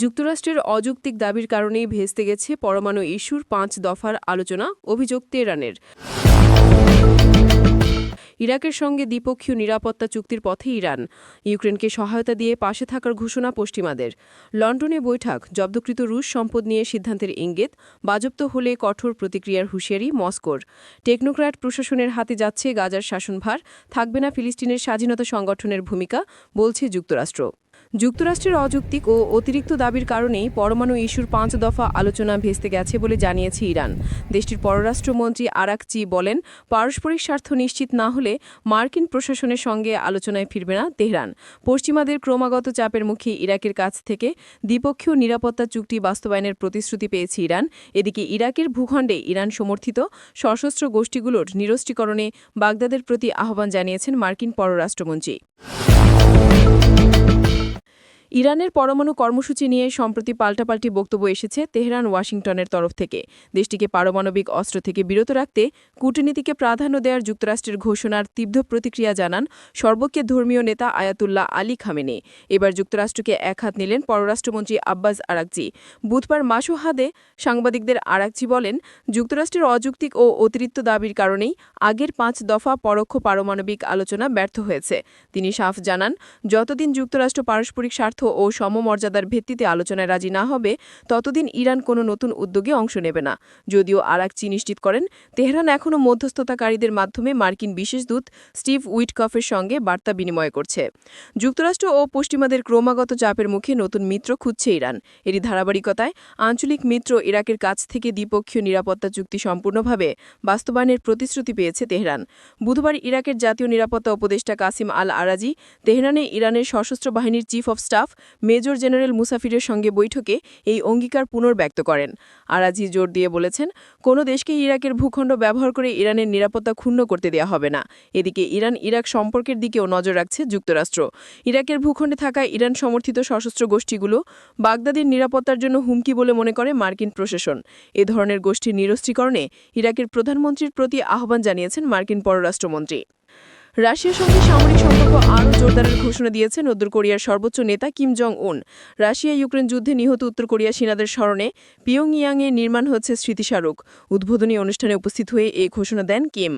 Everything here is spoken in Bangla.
যুক্তরাষ্ট্রের অযৌক্তিক দাবির কারণেই ভেস্তে গেছে পরমাণু ইস্যুর ৫ দফার আলোচনা, অভিযোগ তেহরানের। ইরাকের সঙ্গে দ্বিপক্ষীয় নিরাপত্তা চুক্তির পথে ইরান, ইউক্রেনকে সহায়তা দিয়ে পাশে থাকার ঘোষণা পশ্চিমাদের। লন্ডনে বৈঠক, জব্দকৃত রুশ সম্পদ নিয়ে সিদ্ধান্তের ইঙ্গিত, বাজেয়াপ্ত হলে কঠোর প্রতিক্রিয়ার হুঁশিয়ারি মস্কোর। টেকনোক্র্যাট প্রশাসনের হাতে যাচ্ছে গাজার শাসনভার, থাকবে না ফিলিস্তিনের স্বাধীনতা সংগঠনের ভূমিকা, বলছে যুক্তরাষ্ট্র। যুক্তরাষ্ট্রের অযৌক্তিক ও অতিরিক্ত দাবির কারণেই পরমাণু ইস্যুর ৫ দফা আলোচনা ভেস্তে গেছে বলে জানিয়েছে ইরান। দেশটির পররাষ্ট্রমন্ত্রী আরাকচি বলেন, পারস্পরিক স্বার্থ নিশ্চিত না হলে মার্কিন প্রশাসনের সঙ্গে আলোচনায় ফিরবে না তেহরান। পশ্চিমাদের ক্রমাগত চাপের মুখে ইরাকের কাছ থেকে দ্বিপক্ষীয় নিরাপত্তা চুক্তি বাস্তবায়নের প্রতিশ্রুতি পেয়েছে ইরান। এদিকে ইরাকের ভূখণ্ডে ইরান সমর্থিত সশস্ত্র গোষ্ঠীগুলোর নিরস্ত্রীকরণে বাগদাদের প্রতি আহ্বান জানিয়েছেন মার্কিন পররাষ্ট্রমন্ত্রী। ইরানের পরমাণু কর্মসূচি নিয়ে সম্প্রতি পাল্টাপাল্টি বক্তব্য এসেছে তেহরান ওয়াশিংটনের তরফ থেকে। দেশটিকে পারমাণবিক অস্ত্র থেকে বিরত রাখতে কূটনীতিকে প্রাধান্য দেওয়ার যুক্তরাষ্ট্রের ঘোষণার তীব্র প্রতিক্রিয়া জানান সর্বকে ধর্মীয় নেতা আয়াতুল্লাহ আলী খামেনি। এবার যুক্তরাষ্ট্রকে একহাত নিলেন পররাষ্ট্রমন্ত্রী আব্বাস আরাকচি। বুধবার মাসোহাদে সাংবাদিকদের আরাকচি বলেন, যুক্তরাষ্ট্রের অযৌক্তিক ও অতিরিক্ত দাবির কারণেই আগের ৫ দফা পরোক্ষ পারমাণবিক আলোচনা ব্যর্থ হয়েছে। তিনি সাফ জানান, যতদিন যুক্তরাষ্ট্র পারস্পরিক স্বার্থ ও সমমর্যাদার ভিত্তিতে আলোচনায় রাজি না হবে, ততদিন ইরান কোনো নতুন উদ্যোগে অংশ নেবে না। যদিও আরাকচি নিশ্চিত করেন, তেহরান এখনও মধ্যস্থতাকারীদের মাধ্যমে মার্কিন বিশেষ দূত স্টিভ উইটকফের সঙ্গে বার্তা বিনিময় করছে। যুক্তরাষ্ট্র ও পশ্চিমাদের ক্রমাগত চাপের মুখে নতুন মিত্র খুঁজছে ইরান। এরই ধারাবাহিকতায় আঞ্চলিক মিত্র ইরাকের কাছ থেকে দ্বিপক্ষীয় নিরাপত্তা চুক্তি সম্পূর্ণভাবে বাস্তবায়নের প্রতিশ্রুতি পেয়েছে তেহরান। বুধবার ইরাকের জাতীয় নিরাপত্তা উপদেষ্টা কাসিম আল আরাজি তেহরানে ইরানের সশস্ত্র বাহিনীর chief of staff major general মুসাফিরের সঙ্গে বৈঠকে এই অঙ্গীকার পুনর্ব্যক্ত করেন। আরাজি জোর দিয়ে বলেছেন, কোনো দেশকে ইরাকের ভূখণ্ড ব্যবহার করে ইরানের নিরাপত্তা ক্ষুণ্ণ করতে দেওয়া হবে না। এদিকে ইরান ইরাক সম্পর্কের দিকেও নজর রাখছে যুক্তরাষ্ট্র। ইরাকের ভূখণ্ডে থাকা ইরান সমর্থিত সশস্ত্র গোষ্ঠীগুলো বাগদাদের নিরাপত্তার জন্য হুমকি বলে মনে করে মার্কিন প্রশাসন। এ ধরনের গোষ্ঠীর নিরস্ত্রীকরণে ইরাকের প্রধানমন্ত্রীর প্রতি আহ্বান জানিয়েছেন মার্কিন পররাষ্ট্রমন্ত্রী। রাশিয়ার সঙ্গে সামরিক সম্পর্ক আরও জোরদারের ঘোষণা দিয়েছেন উত্তর কোরিয়ার সর্বোচ্চ নেতা কিম জং উন। রাশিয়া ইউক্রেন যুদ্ধে নিহত উত্তর কোরিয়া সেনাদের স্মরণে পিয়ংইয়াংয়ে নির্মাণ হচ্ছে স্মৃতিস্মারক। উদ্বোধনী অনুষ্ঠানে উপস্থিত হয়ে এই ঘোষণা দেন কিম।